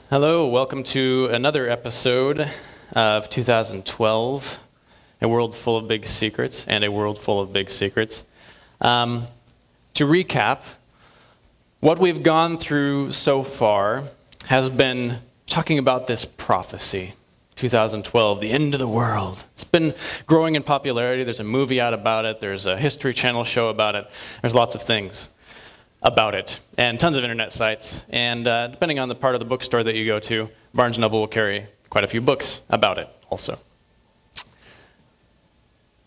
Hello, welcome to another episode of 2012, A World Full of Big Secrets and A World Full of Big Secrets. To recap, what we've gone through so far has been talking about this prophecy, 2012, the end of the world. It's been growing in popularity. There's a movie out about it. There's a History Channel show about it. There's lots of things about it, and tons of internet sites, and depending on the part of the bookstore that you go to, Barnes & Noble will carry quite a few books about it also.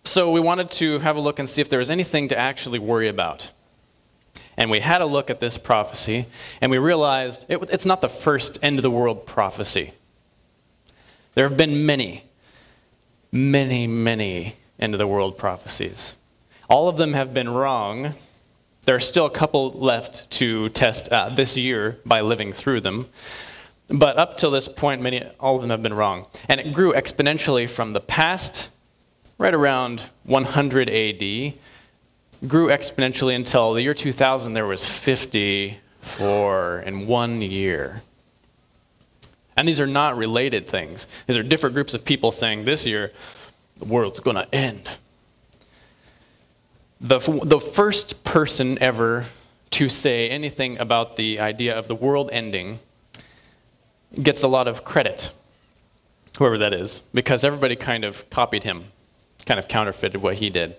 So we wanted to have a look and see if there was anything to actually worry about. And we had a look at this prophecy, and we realized it's not the first end-of-the-world prophecy. There have been many end-of-the-world prophecies. All of them have been wrong. There are still a couple left to test this year by living through them. But up till this point, all of them have been wrong. And it grew exponentially from the past, right around 100 AD, grew exponentially until the year 2000, there was 54 in 1 year. And these are not related things. These are different groups of people saying this year, the world's going to end. The first person ever to say anything about the idea of the world ending gets a lot of credit, whoever that is, because everybody kind of copied him, kind of counterfeited what he did.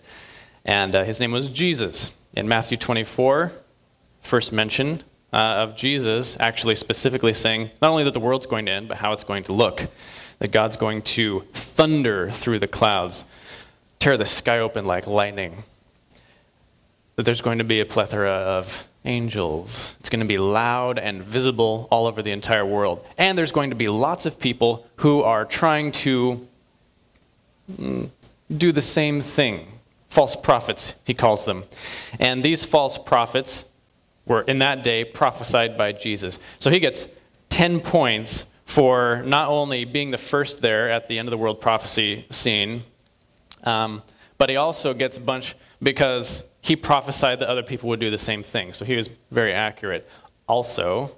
And his name was Jesus. In Matthew 24, first mention of Jesus actually specifically saying not only that the world's going to end, but how it's going to look. That God's going to thunder through the clouds, tear the sky open like lightning. That there's going to be a plethora of angels. It's going to be loud and visible all over the entire world. And there's going to be lots of people who are trying to do the same thing. False prophets, he calls them. And these false prophets were, in that day, prophesied by Jesus. So he gets 10 points for not only being the first there at the end of the world prophecy scene, but he also gets a bunch because he prophesied that other people would do the same thing. So he was very accurate. Also,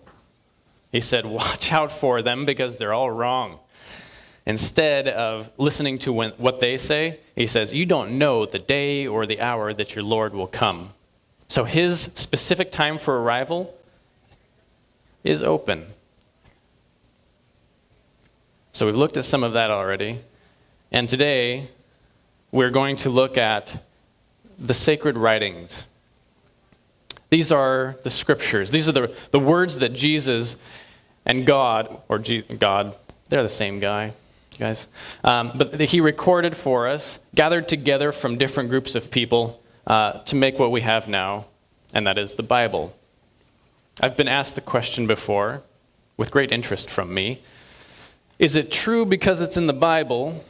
he said, watch out for them because they're all wrong. Instead of listening to what they say, he says, you don't know the day or the hour that your Lord will come. So his specific time for arrival is open. So we've looked at some of that already. And today, we're going to look at the sacred writings. These are the scriptures. These are the words that Jesus and God, God, they're the same guy, you guys. But he recorded for us, gathered together from different groups of people to make what we have now, and that is the Bible. I've been asked the question before, with great interest from me, is it true because it's in the Bible,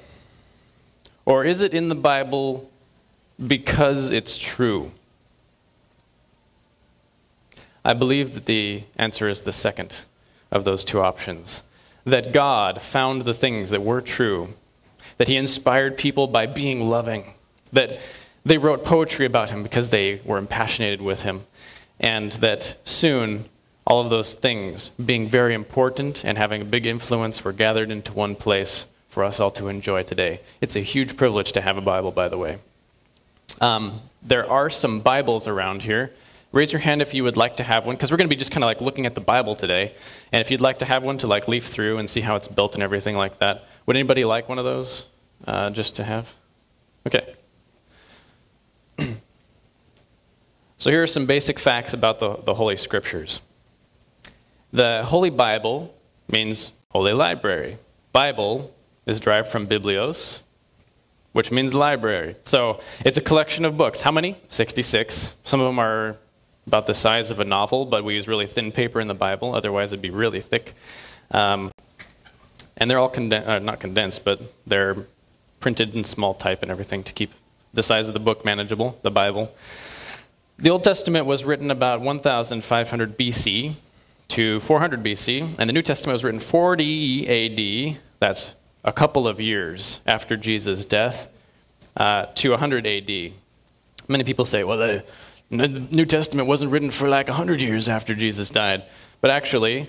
or is it in the Bible because it's true? I believe that the answer is the second of those two options. That God found the things that were true, that he inspired people by being loving, that they wrote poetry about him because they were impassionated with him, and that soon all of those things, being very important and having a big influence, were gathered into one place for us all to enjoy today. It's a huge privilege to have a Bible, by the way. There are some Bibles around here. Raise your hand if you would like to have one, because we're going to be just kind of like looking at the Bible today. And if you'd like to have one to like leaf through and see how it's built and everything like that. Would anybody like one of those just to have? Okay. So here are some basic facts about the Holy Scriptures. The Holy Bible means Holy Library. Bible is derived from biblios, which means library. So it's a collection of books. How many? 66. Some of them are about the size of a novel, but we use really thin paper in the Bible. Otherwise, it'd be really thick. And they're all not condensed, but they're printed in small type and everything to keep the size of the book manageable, the Bible. The Old Testament was written about 1500 BC to 400 BC, and the New Testament was written 40 AD. That's a couple of years after Jesus' death, to 100 AD. Many people say, well, the New Testament wasn't written for like 100 years after Jesus died. But actually,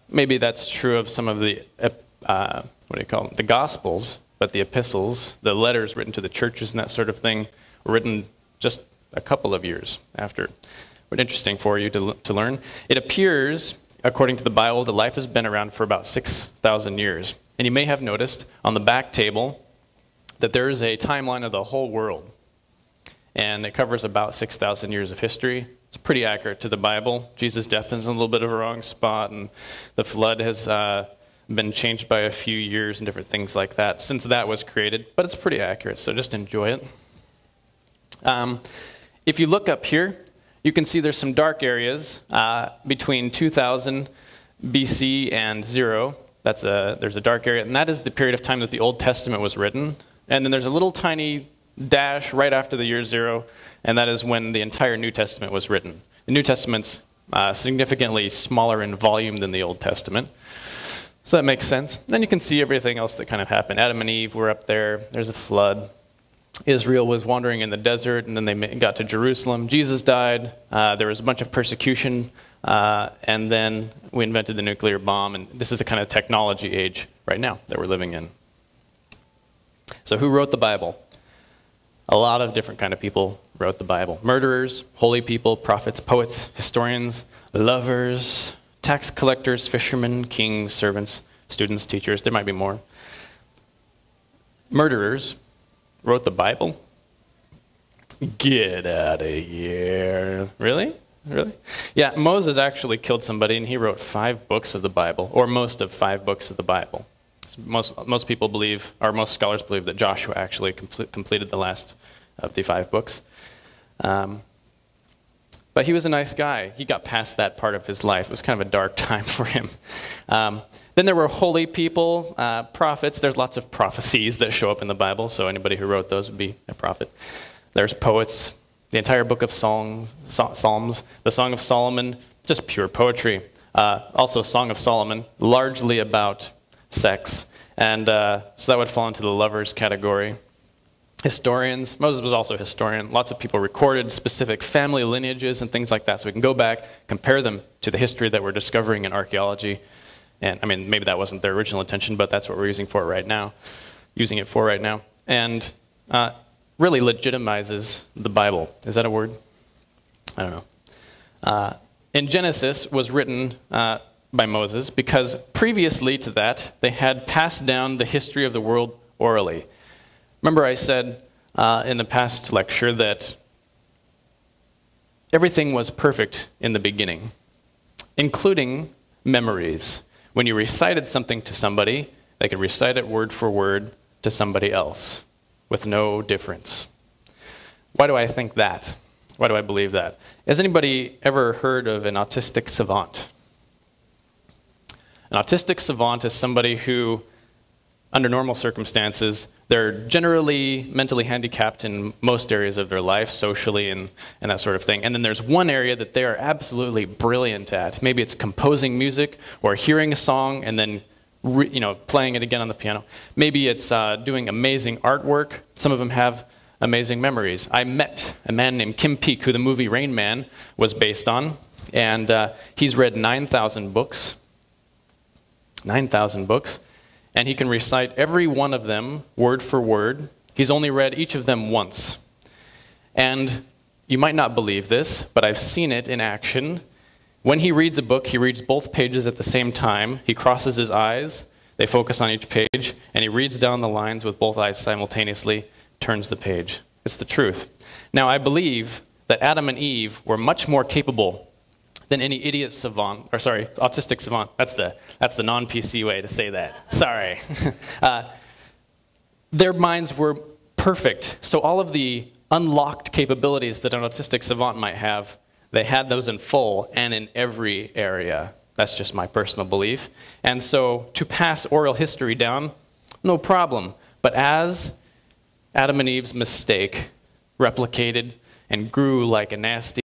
maybe that's true of some of the, the Gospels, but the epistles, the letters written to the churches and that sort of thing, were written just a couple of years after. But interesting for you to learn. It appears, according to the Bible, that life has been around for about 6,000 years. And you may have noticed on the back table that there is a timeline of the whole world. And it covers about 6,000 years of history. It's pretty accurate to the Bible. Jesus' death is in a little bit of a wrong spot, and the flood has been changed by a few years and different things like that since that was created. But it's pretty accurate, so just enjoy it. If you look up here, you can see there's some dark areas between 2000 BC and 0. There's a dark area, and that is the period of time that the Old Testament was written. And then there's a little tiny dash right after the year 0, and that is when the entire New Testament was written. The New Testament's significantly smaller in volume than the Old Testament. So that makes sense. Then you can see everything else that kind of happened. Adam and Eve were up there. There's a flood. Israel was wandering in the desert, and then they got to Jerusalem. Jesus died. There was a bunch of persecution, and then we invented the nuclear bomb, and this is the kind of technology age right now that we're living in. So who wrote the Bible? A lot of different kind of people wrote the Bible. Murderers, holy people, prophets, poets, historians, lovers, tax collectors, fishermen, kings, servants, students, teachers. There might be more. Murderers wrote the Bible? Get out of here. Really? Really? Yeah, Moses actually killed somebody, and he wrote 5 books of the Bible, or most of 5 books of the Bible. Most people believe, or most scholars believe, that Joshua actually completed the last of the 5 books. But he was a nice guy. He got past that part of his life. It was kind of a dark time for him. Then there were holy people, prophets. There's lots of prophecies that show up in the Bible, so anybody who wrote those would be a prophet. There's poets, the entire book of Psalms, the Song of Solomon, just pure poetry. Also Song of Solomon, largely about sex, and so that would fall into the lovers category. Historians, Moses was also a historian. Lots of people recorded specific family lineages and things like that, so we can go back, compare them to the history that we're discovering in archaeology. And I mean, maybe that wasn't their original intention, but that's what we're using it for right now. And really legitimizes the Bible. Is that a word? I don't know. And Genesis was written by Moses because previously to that, they had passed down the history of the world orally. Remember I said in the past lecture that everything was perfect in the beginning, including memories. When you recited something to somebody, they could recite it word for word to somebody else with no difference. Why do I think that? Why do I believe that? Has anybody ever heard of an autistic savant? An autistic savant is somebody who, under normal circumstances, they're generally mentally handicapped in most areas of their life, socially and that sort of thing. And then there's one area that they are absolutely brilliant at. Maybe it's composing music or hearing a song and then playing it again on the piano. Maybe it's doing amazing artwork. Some of them have amazing memories. I met a man named Kim Peek, who the movie Rain Man was based on, and he's read 9,000 books. 9,000 books. And he can recite every one of them word for word. He's only read each of them once. And you might not believe this, but I've seen it in action. When he reads a book, he reads both pages at the same time. He crosses his eyes, they focus on each page, and he reads down the lines with both eyes simultaneously, turns the page. It's the truth. Now, I believe that Adam and Eve were much more capable than any idiot savant, or sorry, autistic savant. That's the non-PC way to say that. Sorry. Their minds were perfect. So all of the unlocked capabilities that an autistic savant might have, they had those in full and in every area. That's just my personal belief. And so to pass oral history down, no problem. But as Adam and Eve's mistake replicated and grew like a nasty